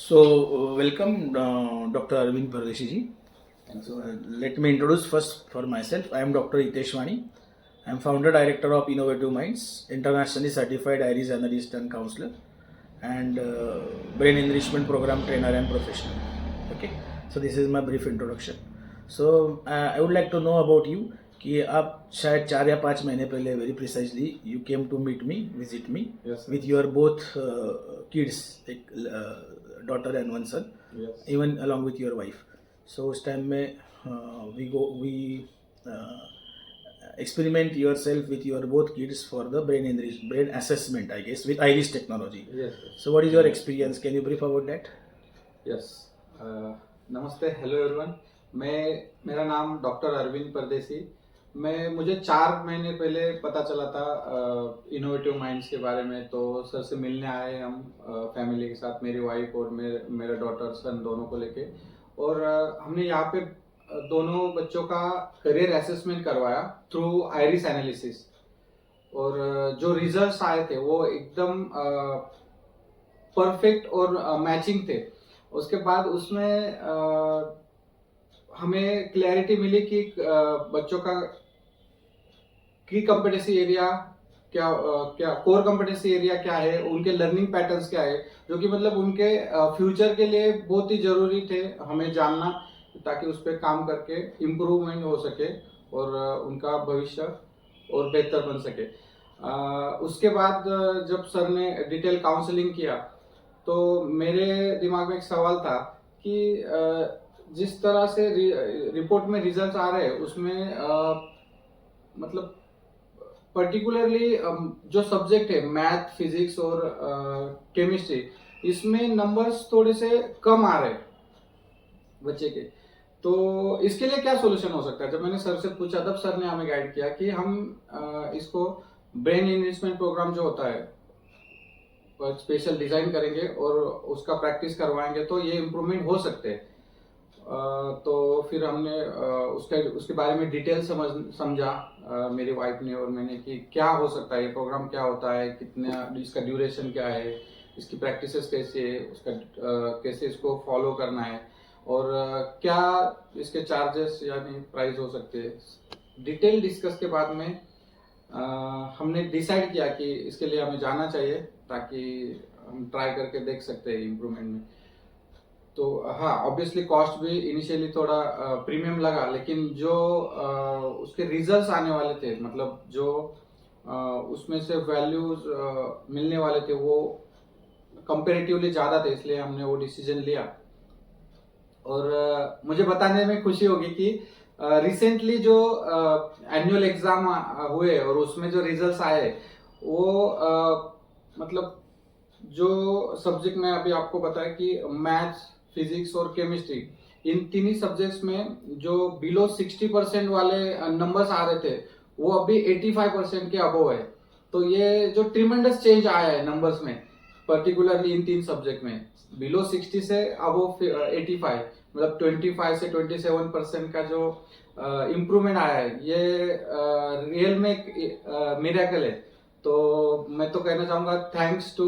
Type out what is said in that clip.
Welcome, Dr. Arvind Pardeshi ji. Let me introduce first for myself. I am Dr. Hitesh Wani. I am founder director of Innovative Minds, internationally certified Iris analyst and counselor, and brain enrichment program trainer and professional. Okay, so this is my brief introduction. So I would like to know about you कि आप शायद 4 या 5 महीने पहले very precisely you came to meet me, visit me. Yes, sir. With your both kids, एक daughter and one son, Yes. even along with your wife. So उस time में we experiment yourself with your both kids for the brain assessment, I guess, with Iris technology. Yes, yes. So what is your experience? Can you brief about that? Yes. नमस्ते, hello everyone. मेरा नाम doctor Arvind परदेसी. मुझे 4 महीने पहले पता चला था इनोवेटिव माइंड्स के बारे में. तो सर से मिलने आए हम फैमिली के साथ, मेरी वाइफ और मेरा डॉटर सन दोनों को लेके. और हमने यहाँ पे दोनों बच्चों का करियर असेसमेंट करवाया थ्रू आइरिस एनालिसिस. और जो रिजल्ट्स आए थे वो एकदम परफेक्ट और मैचिंग थे. उसके बाद उसमें हमें क्लैरिटी मिली कि बच्चों का की कॉम्पिटेंसी एरिया क्या कोर कॉम्पिटेंसी एरिया क्या है, उनके लर्निंग पैटर्न्स क्या है, जो कि मतलब उनके फ्यूचर के लिए बहुत ही जरूरी थे हमें जानना, ताकि उस पर काम करके इम्प्रूवमेंट हो सके और उनका भविष्य और बेहतर बन सके. उसके बाद जब सर ने डिटेल काउंसलिंग किया तो मेरे दिमाग में एक सवाल था कि जिस तरह से रिपोर्ट में रिजल्ट्स आ रहे हैं उसमें मतलब पर्टिकुलरली जो सब्जेक्ट है मैथ, फिजिक्स और केमिस्ट्री, इसमें नंबर्स थोड़े से कम आ रहे हैं बच्चे के. तो इसके लिए क्या सोल्यूशन हो सकता है? जब मैंने सर से पूछा तब सर ने हमें गाइड किया कि हम इसको ब्रेन इन्वेस्टमेंट प्रोग्राम जो होता है स्पेशल डिजाइन करेंगे और उसका प्रैक्टिस करवाएंगे तो ये इम्प्रूवमेंट हो सकते हैं. तो फिर हमने उसके बारे में डिटेल समझा मेरी वाइफ ने और मैंने कि क्या हो सकता है, ये प्रोग्राम क्या होता है, कितना इसका ड्यूरेशन क्या है, इसकी प्रैक्टिसेस कैसे है, उसका कैसे इसको फॉलो करना है और क्या इसके चार्जेस यानी प्राइस हो सकते हैं. डिटेल डिस्कस के बाद में हमने डिसाइड किया कि इसके लिए हमें जाना चाहिए ताकि हम ट्राई करके देख सकते हैं इम्प्रूवमेंट में. तो हाँ, ऑब्वियसली कॉस्ट भी इनिशियली थोड़ा प्रीमियम लगा, लेकिन जो उसके रिजल्ट्स आने वाले थे, मतलब जो उसमें से वैल्यूज मिलने वाले थे वो कंपैरेटिवली ज़्यादा थे, इसलिए हमने वो डिसीजन लिया. और मुझे बताने में खुशी होगी कि रिसेंटली जो एनुअल एग्जाम हुए और उसमें जो रिजल्ट्स आए वो मतलब जो सब्जेक्ट में अभी आपको बताया कि मैथ्स, फिजिक्स और केमिस्ट्री, इन तीन ही सब्जेक्ट्स में जो बिलो 60% वाले नंबर्स आ रहे थे वो अभी 85% के अबव है. तो ये जो ट्रिमेंडस चेंज आया है नंबर्स में, पर्टिकुलरली इन 3 सब्जेक्ट में बिलो 60 से अबव 85, मतलब 25 से 27% का जो इम्प्रूवमेंट आया है, ये रियल में एक मिरेकल है. तो मैं तो कहना चाहूंगा थैंक्स टू